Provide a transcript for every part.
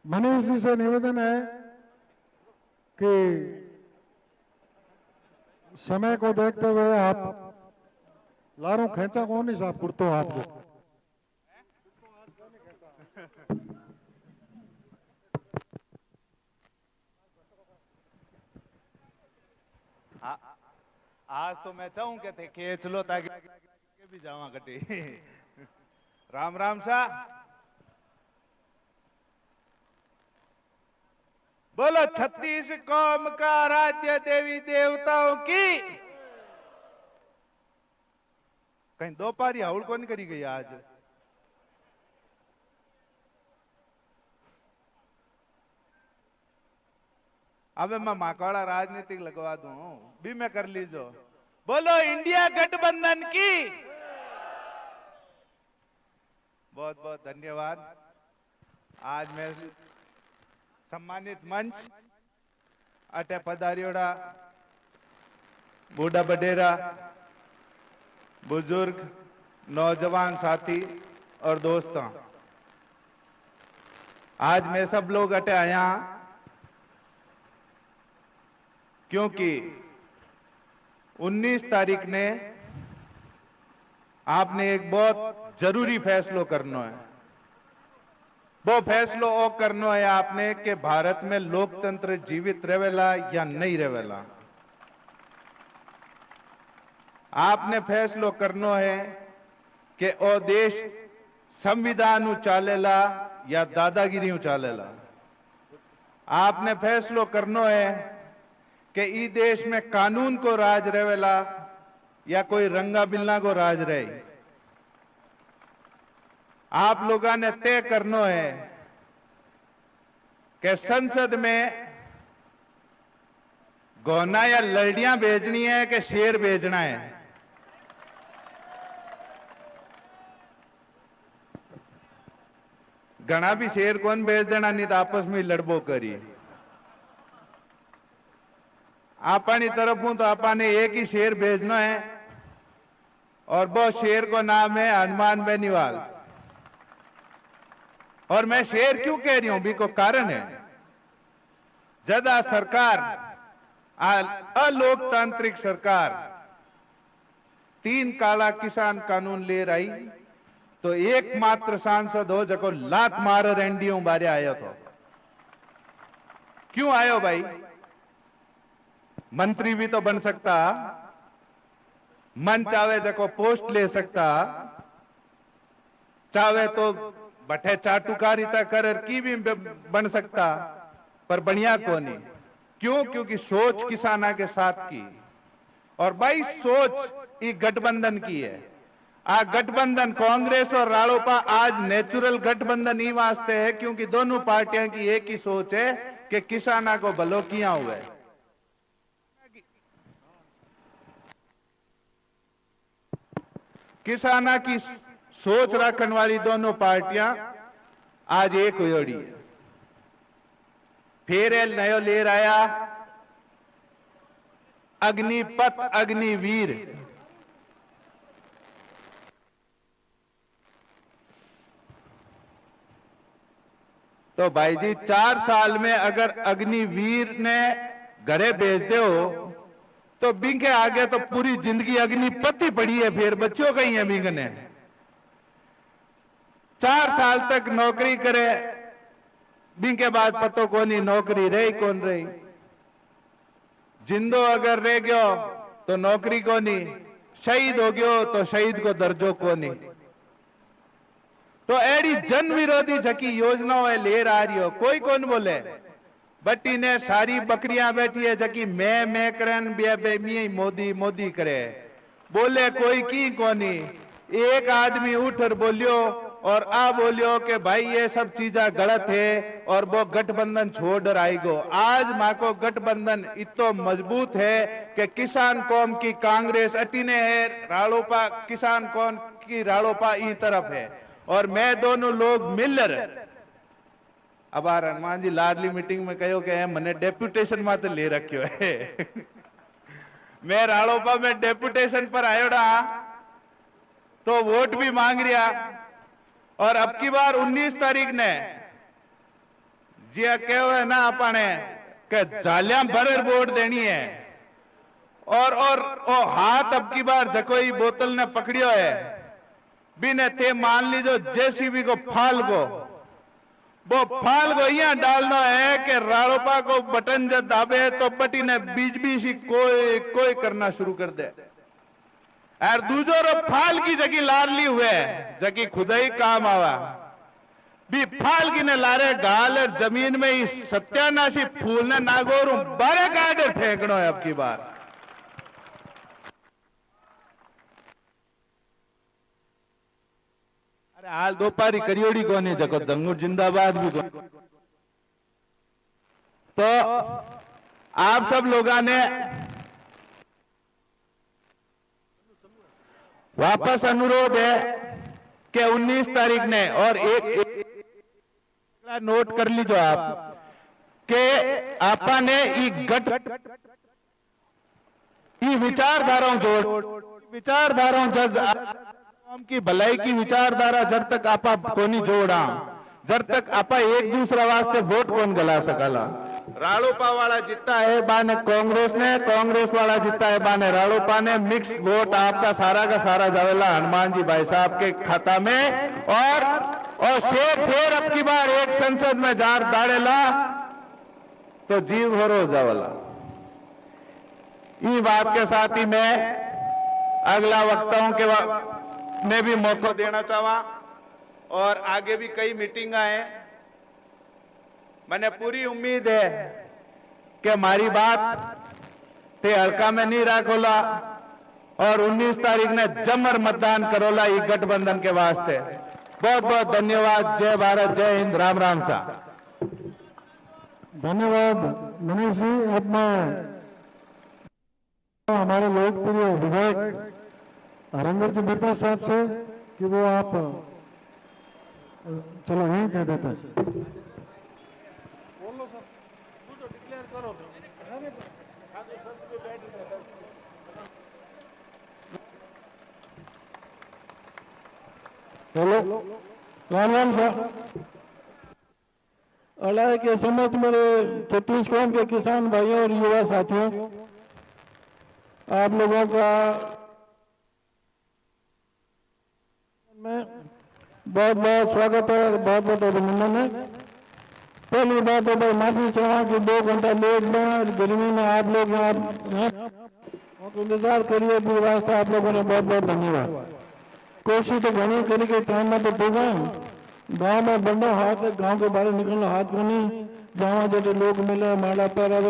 मनीष जी से निवेदन है कि समय को देखते हुए आप लारू खेचा कौन नहीं साहब कुर्तो आपको आज तो मैं चाहूं के थे खेच लो ताकि के भी जावा कटी। राम राम सा बोलो छत्तीस कौम का राज्य देवी देवताओं की। कहीं दो पारी हाउल कौन करी गई आज। अबे मैं माकाड़ा राजनीतिक लगवा दूं भी मैं कर लीजो। बोलो इंडिया गठबंधन की। बहुत बहुत धन्यवाद। आज मैं सम्मानित मंच अटे पधारियोड़ा बूढ़ा बडेरा बुजुर्ग नौजवान साथी और दोस्तों, आज मैं सब लोग अटे आया क्योंकि 19 तारीख ने आपने एक बहुत जरूरी फैसलो करना है। वो फैसलो ओ करना है आपने कि भारत में लोकतंत्र जीवित रहेला या नहीं रहेला। आपने फैसलो करना है कि ओ देश संविधान चालेला या दादागिरी चालेला। आपने फैसलो करना है कि ई देश में कानून को राज रहेला या कोई रंगा बिल्ला को राज रहे। आप लोगों ने तय करना है कि संसद में गौना या लड़ियां भेजनी है कि शेर भेजना है। घना भी शेर कौन भेज देना, नहीं तो आपस में लड़बो करी। आपनी तरफ हूं तो आपने एक ही शेर भेजना है और वो शेर को नाम है हनुमान बेनीवाल। और मैं शेर क्यों कह रही हूं भी को कारण है। जदा सरकार अलोकतांत्रिक सरकार 3 काला किसान कानून ले रही तो एकमात्र सांसद हो जको लात मार रेंडियों बारे आयो तो। क्यों आयो भाई। मंत्री भी तो बन सकता, मन चावे जको पोस्ट ले सकता, चावे तो बठे चाटुकारिता कर की भी बन सकता, पर बढ़िया को नहीं। क्यों? क्योंकि सोच किसाना के साथ की। और भाई सोच ये गठबंधन की है। आ गठबंधन कांग्रेस और रालोपा आज नेचुरल गठबंधन ही वास्ते है क्योंकि दोनों पार्टियों की एक ही सोच है कि किसाना को भलो किया हुआ है। किसाना की सोच रखने वाली दोनों पार्टियां आज एक हुई है। फिर नयो लेर आया अग्निपथ अग्निवीर। तो भाई जी 4 साल में अगर अग्निवीर ने घरे भेज दे हो तो बिंग के आगे तो पूरी जिंदगी अग्निपथ ही पड़ी है। फिर बच्चों कहीं है बिंग ने 4 साल तक नौकरी करे, बिंग के बाद पतो कोनी नौकरी रही कौन रही। जिंदो अगर रह गयो तो नौकरी कोनी, शहीद हो गयो तो शहीद को दर्जो कोनी। तो एडी जन विरोधी झकी योजनाओं ले आ रही हो, कोई कौन बोले। बट्टी ने सारी बकरियां बैठी है जकी मैं करन बे मोदी मोदी करे, बोले कोई की कोनी। एक आदमी उठ और बोलियो और आ बोलियो कि भाई ये सब चीजें गलत है और वो गठबंधन छोड़ आएगो। आज मां को गठबंधन इतो मजबूत है कि किसान कौम की कांग्रेस अटीने है, रालोपा किसान कौम की रालोपा ई तरफ है। और मैं दोनों लोग मिलकर अब हनुमान जी लाडली मीटिंग में कहो कि मैंने डेप्यूटेशन में तो ले रखियो है। मैं रालोपा में डेप्यूटेशन पर आयोड़ा तो वोट भी मांग रिया। और अब की बार 19 तारीख ने जे कहे ना अपने के जालियां भर वोट देनी है और ओ हाथ अब की बार जकोई बोतल ने पकड़ियो है बिने ते मान लीजो जेसीबी को फाल को वो फाल को यहाँ डालना है कि रालोपा को बटन जब दाबे तो बटी ने बीच बीच ही कोई करना शुरू कर दे और दूजो रो फाल की जगह लारली हुए जगह खुद ही काम आवा भी फाल की ने लारे गाल और जमीन में ही सत्यानाशी फूल ने नागोर बारे काटे फेंकनो है अब की बार। अरे हाल दोपारी करियोड़ी कोनी जको दंगुर जिंदाबाद भी कोनी। तो आप सब लोगों ने वापस अनुरोध है कि 19 तारीख ने और एक नोट कर लीजिए आप कि आपा ने गट विचारधाराओं जज की भलाई की विचारधारा जब तक आपा कोनी जोड़ा जब तक आपा एक दूसरा वास्ते वोट कौन गला सकला। रालोपा वाला जीता है बाने कांग्रेस वाला जीता है बाने रालोपा ने मिक्स वोट आपका सारा का सारा जावेला हनुमान जी भाई साहब के खाता में और शेर फिर अब की बार एक संसद में जार दाड़ेला तो जीव भरो जावला। ये बात के साथ ही मैं अगला वक्ताओं के में भी मौका देना चाहवा और आगे भी कई मीटिंगा है। मैंने पूरी उम्मीद है कि हमारी बात ते हल्का में नहीं रखोला और 19 तारीख ने जमर मतदान करोला ये गठबंधन के वास्ते। बहुत बहुत धन्यवाद। जय भारत, जय हिंद, राम राम सा। धन्यवाद मनीष जी। अब मैं हमारे लोकप्रिय विधायक हरेंद्र जी मेहता साहब से कि वो आप चलो यहीं कह देते हैं। हेलो राम राम साहब। अलाय के समस्त मेरे छत्तीसगढ़ के किसान भाइयों और युवा साथियों, आप लोगों का मैं बहुत बहुत स्वागत है और बहुत बहुत अभिनंदन है। पहली बात है भाई माफी चाहूँ कि 2 घंटा लेट में गर्मी में आप लोग यहाँ इंतजार करिए भी वास्ता आप लोगों ने बहुत बहुत धन्यवाद। कोशिश तो घनी करी के टाइम में तो ठीक है। गाँव में बंडो हाथ है, गाँव के बाहर निकलना हाथ को नहीं, जहाँ जैसे लोग मिले माला पर अब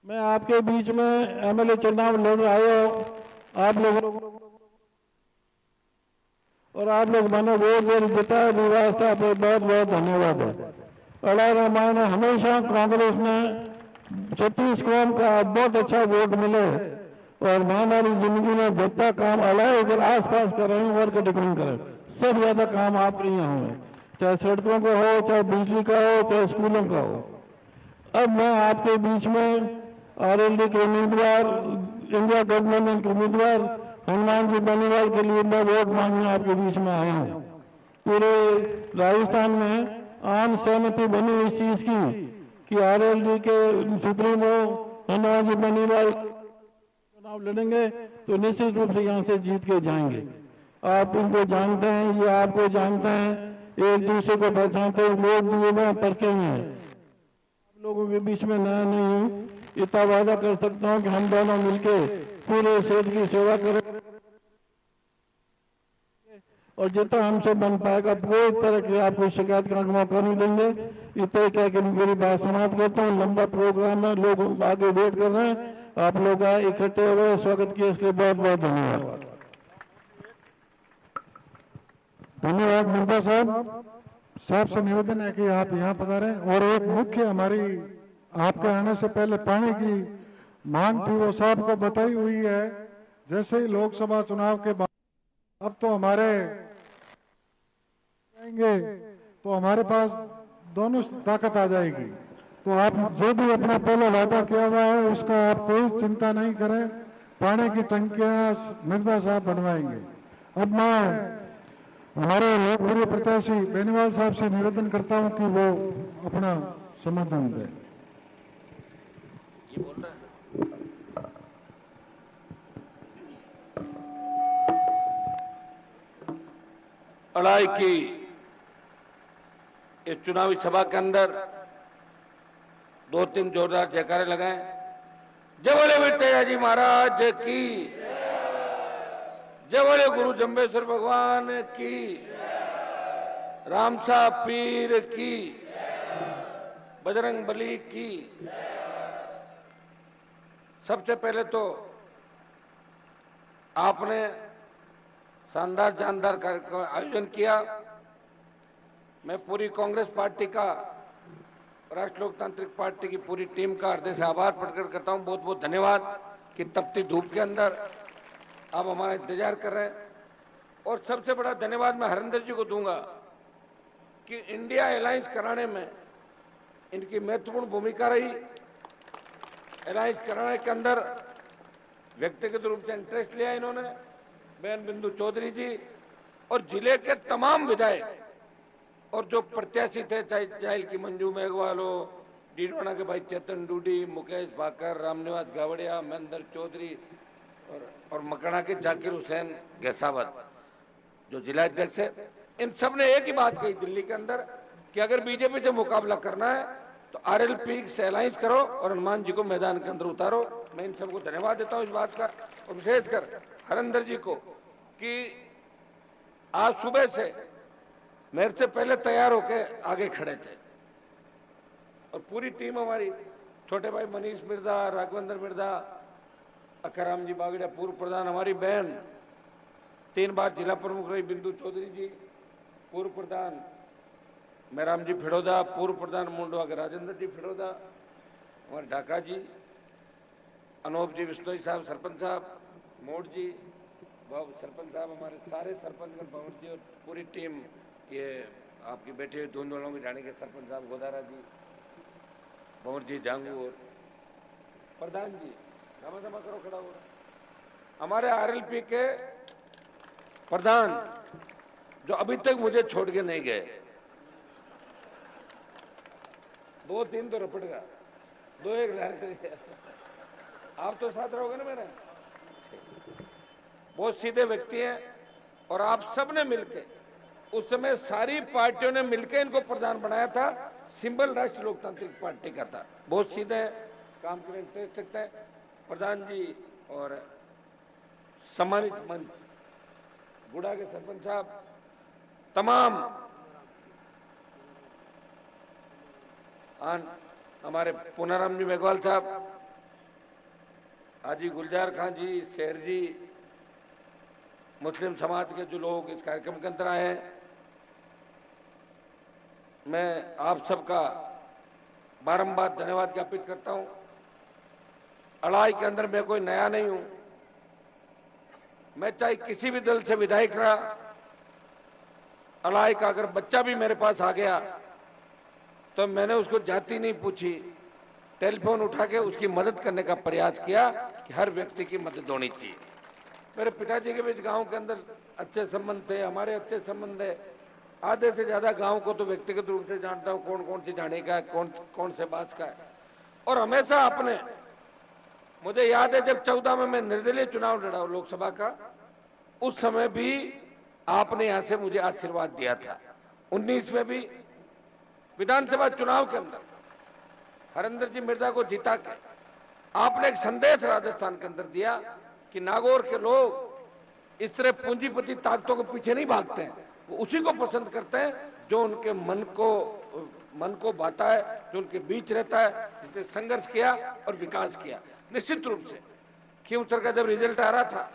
मैं आपके बीच में एमएलए चुनाव लड़ आए हो आप लोग और आप लोग मैंने वोट देर जिताया वास्ता पे बहुत बहुत धन्यवाद है। अड़ा मैंने हमेशा कांग्रेस ने छत्तीसगढ़ का बहुत अच्छा वोट मिले और हमारी जिंदगी में जितना काम अलाय अगर आस पास कर रहे हैं और कटिंग करें सब ज्यादा काम आप यहाँ हुए, चाहे सड़कों का हो, चाहे बिजली का हो, चाहे स्कूलों का हो। अब मैं आपके बीच में आरएलडी के उम्मीदवार, इंडिया गठबंधन के उम्मीदवार हनुमान जी बेनीवाल के लिए मैं वोट मांगने आपके बीच में आया हूँ। पूरे राजस्थान में आम सहमति बनी इस चीज की कि आरएलडी के सुप्रीमो हनुमान जी बेनीवाल चुनाव लड़ेंगे तो निश्चित रूप से यहाँ से जीत के जाएंगे। आप इनको जानते हैं, ये आपको जानते हैं, एक दूसरे को पहचानते हैं, लोग दिए हुए परखे हुए हैं। आप लोगों के बीच में नया नहीं इतना वादा कर सकता हूँ कि हम दोनों मिलके पूरे क्षेत्र की सेवा करें और जितना हमसे बन पाएगा कोई तरह की आपको शिकायत का मौका नहीं देंगे। इतना क्या कि मेरी बात समाप्त करता हूँ। लंबा प्रोग्राम है, लोग आगे वेट कर रहे हैं, आप लोग आए इकट्ठे हुए, स्वागत किए, इसलिए बहुत बहुत धन्यवाद। धन्यवाद मेहता साहब से निवेदन है कि आप यहाँ पधारें। और एक मुख्य हमारी आपके आने से पहले पानी की मांग थी, वो साहब को बताई हुई है। जैसे ही लोकसभा चुनाव के बाद अब तो हमारे आएंगे तो हमारे पास दोनों ताकत आ जाएगी। तो आप जो भी अपना पहले वादा किया हुआ है उसका आप कोई चिंता नहीं करें, पानी की टंकियां मिर्जा साहब बनवाएंगे। अब मैं हमारे लोकप्रिय प्रत्याशी बेनीवाल साहब से निवेदन करता हूं कि वो अपना समर्थन दें। ये बोल रहा है। अड़ाई की इस चुनावी सभा के अंदर 2-3 जोरदार जयकारे लगाएं। जय बोले विठ्ठल जी महाराज की, जय बोले गुरु जम्बेश्वर भगवान की, रामसा पीर की, बजरंग बली की। सबसे पहले तो आपने शानदार जानदार कार्यक्रम का आयोजन किया। मैं पूरी कांग्रेस पार्टी का, राष्ट्र लोकतांत्रिक पार्टी की पूरी टीम का हृदय से आभार प्रकट करता हूं। बहुत बहुत धन्यवाद कि तपती धूप के अंदर आप हमारा इंतजार कर रहे हैं। और सबसे बड़ा धन्यवाद मैं हरिंदर जी को दूंगा कि इंडिया अलायंस कराने में इनकी महत्वपूर्ण भूमिका रही। अलायंस कराने के अंदर व्यक्तिगत रूप से इंटरेस्ट लिया इन्होंने, बहन बिंदु चौधरी जी और जिले के तमाम विधायक और जो प्रत्याशी थे, चाहे चाइल की मंजू मेघवाल हो, डीडवाना के भाई चेतन डूडी, मुकेश भाकर, रामनिवास गावड़िया, महेंद्र चौधरी और मकड़ा के जाकिर हुसैन गैसावत जो जिला अध्यक्ष है। इन सब ने एक ही बात कही दिल्ली के अंदर कि अगर बीजेपी से मुकाबला करना है तो आरएलपी से अलायंस करो और हनुमान जी को मैदान के अंदर उतारो। मैं इन सबको धन्यवाद देता हूं इस बात का, और विशेषकर हरिंदर जी को कि आज सुबह से मेरे से पहले तैयार होकर आगे खड़े थे। और पूरी टीम हमारी, छोटे भाई मनीष मिर्जा, राघवेंद्र मिर्जा, अक्काराम जी बागड़िया पूर्व प्रधान, हमारी बहन 3 बार जिला प्रमुख रही बिंदु चौधरी जी पूर्व प्रधान, मेहराम जी फिड़ोदा पूर्व प्रधान, मुंडवा के राजेंद्र जी फिड़ोदा, हमारे ढाका जी, अनूप जी विश्नोई साहब सरपंच साहब, मोड़ जी बाबू सरपंच साहब, हमारे सारे सरपंच भंवर जी और पूरी टीम, ये आपकी बैठे हुए धुंध वालों की जाने के सरपंच साहब गोदारा जी, भंवर जी जांगू और प्रधान जी रामा करो खड़ा हो। हमारे आरएलपी के प्रधान जो अभी तक मुझे छोड़ के नहीं गए, 2-3 तो रपट गया, 2-1 लाख आप तो साथ रहोगे ना मेरा। बहुत सीधे व्यक्ति हैं और आप सब ने मिलकर, उस समय सारी पार्टियों ने मिलकर इनको प्रधान बनाया था। सिंबल राष्ट्रीय लोकतांत्रिक पार्टी का था। बहुत सीधे हैं, काम के लिए इंटरेस्ट रखते हैं प्रधान जी। और सम्मानित मंच गुड़ा के सरपंच साहब, तमाम हमारे पूनाराम जी मेघवाल साहब, हाजी गुलजार खान जी, शेर जी, मुस्लिम समाज के जो लोग इस कार्यक्रम के अंदर आए हैं, मैं आप सबका बारंबार धन्यवाद ज्ञापित करता हूं। अड़ाई के अंदर मैं कोई नया नहीं हूं। मैं चाहे किसी भी दल से विधायक रहा, अड़ाई का अगर बच्चा भी मेरे पास आ गया तो मैंने उसको जाति नहीं पूछी, टेलीफोन उठा के उसकी मदद करने का प्रयास किया कि हर व्यक्ति की मदद होनी चाहिए। मेरे पिताजी के बीच गांव के अंदर अच्छे संबंध थे, हमारे अच्छे संबंध है। आधे से ज्यादा गांव को तो व्यक्तिगत रूप से जानता हूं, कौन कौन सी जाने का है, कौन से बात का है। और हमेशा आपने, मुझे याद है जब 14 में मैं निर्दलीय चुनाव लड़ा लोकसभा का, उस समय भी आपने यहां से मुझे आशीर्वाद दिया था। 19 में भी विधानसभा चुनाव के अंदर हरिंदर जी मिर्जा को जिता के आपने एक संदेश राजस्थान के अंदर दिया कि नागौर के लोग इस तरह पूंजीपति ताकतों के पीछे नहीं भागते हैं, वो उसी को पसंद करते हैं जो उनके मन को बाता है, जो उनके बीच रहता है, जिसने संघर्ष किया और विकास किया। निश्चित रूप से खींवसर का जब रिजल्ट आ रहा था,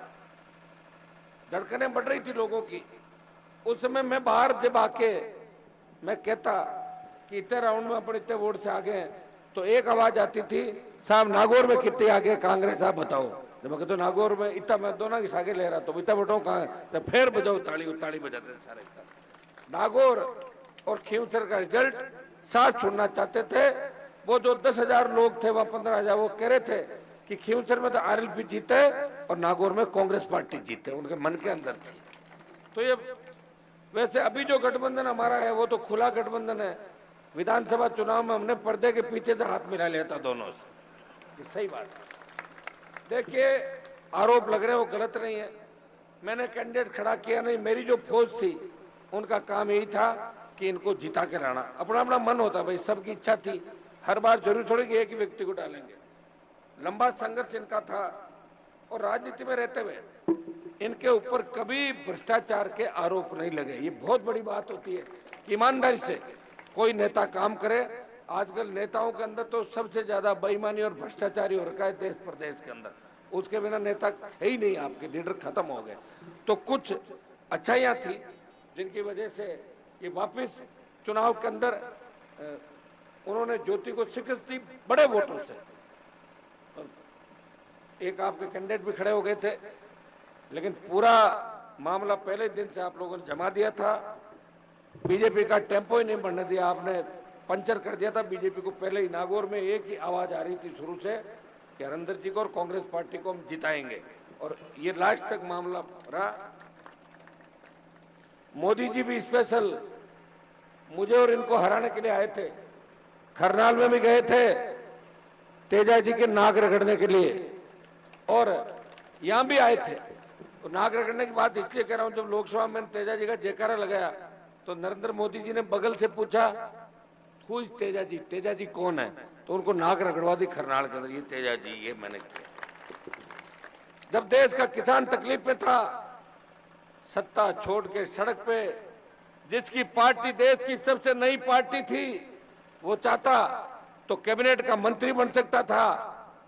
धड़कनें बढ़ रही थी लोगों की। उस समय मैं बाहर जब आके मैं कहता कि इतने राउंड में अपन इतने वोट से आगे हैं, तो एक आवाज आती थी, साहब नागौर में कितने आगे कांग्रेस, आप बताओ। जब मैं कहता नागौर में इतना, मैं दोनों की आगे ले रहा तो इतना बताऊं कहाँ, तो फिर बजाओ ताली, ताली बजाते सारे। नागौर और खींवसर का रिजल्ट साथ छोड़ना चाहते थे। वो जो 10,000 लोग थे, वह 15,000, वो कह रहे थे कि खींवसर में तो आरएलपी जीते और नागौर में कांग्रेस पार्टी जीते, उनके मन के अंदर थी। तो ये वैसे अभी जो गठबंधन हमारा है वो तो खुला गठबंधन है। विधानसभा चुनाव में हमने पर्दे के पीछे से हाथ मिला लिया था दोनों से, ये सही बात है। देखिए, आरोप लग रहे हैं वो गलत नहीं है। मैंने कैंडिडेट खड़ा किया नहीं, मेरी जो फौज थी उनका काम यही था कि इनको जिता के लाना। अपना अपना मन होता भाई, सबकी इच्छा थी, हर बार जरूरी थोड़ी कि एक ही व्यक्ति को डालेंगे। लंबा संघर्ष इनका था और राजनीति में रहते हुए इनके ऊपर कभी भ्रष्टाचार के आरोप नहीं लगे। ये बहुत बड़ी बात होती है कि ईमानदारी से कोई नेता काम करे। आजकल नेताओं के अंदर तो सबसे ज्यादा बेईमानी और भ्रष्टाचारी हो रखा है देश प्रदेश के अंदर। उसके बिना नेता है ही नहीं, आपके लीडर खत्म हो गए। तो कुछ अच्छाइयां थी जिनकी वजह से ये वापस चुनाव के अंदर उन्होंने ज्योति को शिकस्त दी बड़े वोटों से। एक आपके कैंडिडेट भी खड़े हो गए थे, लेकिन पूरा मामला पहले दिन से आप लोगों ने जमा दिया था। बीजेपी का टेम्पो ही नहीं बढ़ने दिया, आपने पंचर कर दिया था बीजेपी को। पहले ही नागौर में एक ही आवाज आ रही थी शुरू से कि हरिंदर जी को और कांग्रेस पार्टी को हम जिताएंगे, और ये लास्ट तक मामला रहा। मोदी जी भी स्पेशल मुझे और इनको हराने के लिए आए थे, करनाल में भी गए थे तेजा जी के नाक रगड़ने के लिए, और यहां भी आए थे। तो नाक रगड़ने की बात इसलिए कह रहा हूं, जब लोकसभा में तेजा जी का जयकारा लगाया तो नरेंद्र मोदी जी ने बगल से पूछा, हु इज तेजा जी कौन है? तो उनको नाक रगड़वा दी करनाल के अंदर, ये तेजा जी, ये मैंने किया। जब देश का किसान तकलीफ में था, सत्ता छोड़ के सड़क पे, जिसकी पार्टी देश की सबसे नई पार्टी थी, वो चाहता तो कैबिनेट का मंत्री बन सकता था,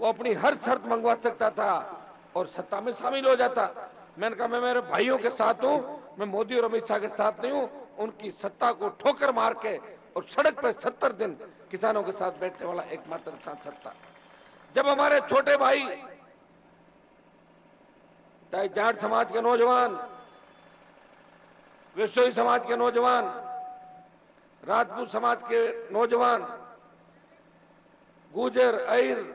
वो अपनी हर शर्त मंगवा सकता था और सत्ता में शामिल हो जाता। मैंने कहा मैं मेरे भाइयों के साथ हूं, मैं मोदी और अमित शाह के साथ नहीं हूं। उनकी सत्ता को ठोकर मार के और सड़क पर 70 दिन किसानों के साथ बैठने वाला एकमात्र सांसद था। जब हमारे छोटे भाई, चाहे जाट समाज के नौजवान, विश्वोई समाज के नौजवान, राजपूत समाज के नौजवान, गुर्जर, अहिर,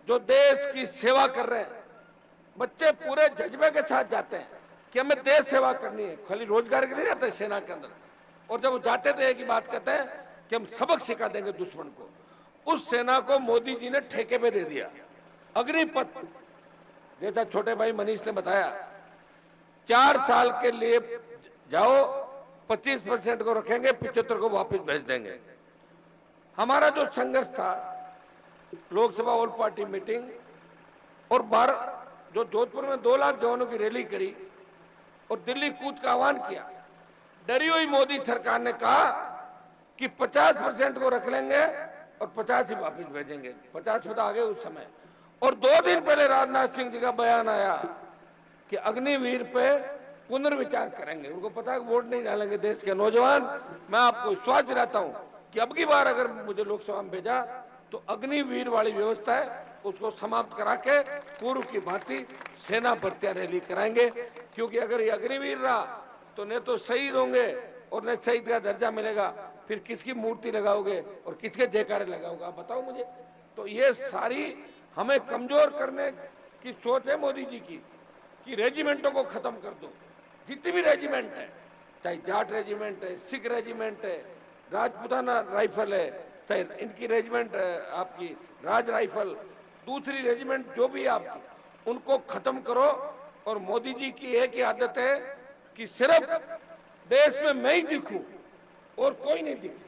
जो देश की सेवा कर रहे हैं, बच्चे पूरे जज्बे के साथ जाते हैं कि हमें देश सेवा करनी है, खाली रोजगार के लिए जाते हैं सेना के अंदर। और जब वो जाते थे एक ही बात कहते हैं कि हम सबक सिखा देंगे दुश्मन को। उस सेना को मोदी जी ने ठेके पे दे दिया, अग्निपथ। जैसा छोटे भाई मनीष ने बताया, 4 साल के लिए जाओ, 25% को रखेंगे, 75 को वापस भेज देंगे। हमारा जो संघर्ष था, लोकसभा ऑल पार्टी मीटिंग और जो जोधपुर में 2 लाख जवानों की रैली करी और दिल्ली कूच का आह्वान किया, डरी हुई मोदी सरकार ने कहा कि 50% को रख लेंगे और 50 ही वापस भेजेंगे। 50 में तो आगे उस समय। और 2 दिन पहले राजनाथ सिंह जी का बयान आया कि अग्निवीर पे पुनर्विचार करेंगे। उनको पता है वोट नहीं डालेंगे देश के नौजवान। मैं आपको विश्वास दिलाता हूं कि अब की बार अगर मुझे लोकसभा में भेजा तो अग्निवीर वाली व्यवस्था है उसको समाप्त करा के पूर्व की भांति सेना भर्तियां रैली कराएंगे। क्योंकि अगर ये अग्निवीर रहा तो न तो शहीद होंगे और न शहीद का दर्जा मिलेगा, फिर किसकी मूर्ति लगाओगे और किसके जयकारे लगाओगे, आप बताओ मुझे। तो ये सारी हमें कमजोर करने की सोच है मोदी जी की कि रेजिमेंटों को खत्म कर दो। जितनी भी रेजिमेंट है, चाहे जाट रेजिमेंट है, सिख रेजिमेंट है, राजपूताना राइफल है, चाहे इनकी रेजिमेंट आपकी राज राइफल, दूसरी रेजिमेंट जो भी है आपकी, उनको खत्म करो। और मोदी जी की एक ही आदत है कि सिर्फ देश में मैं ही दिखूं और कोई नहीं दिखे।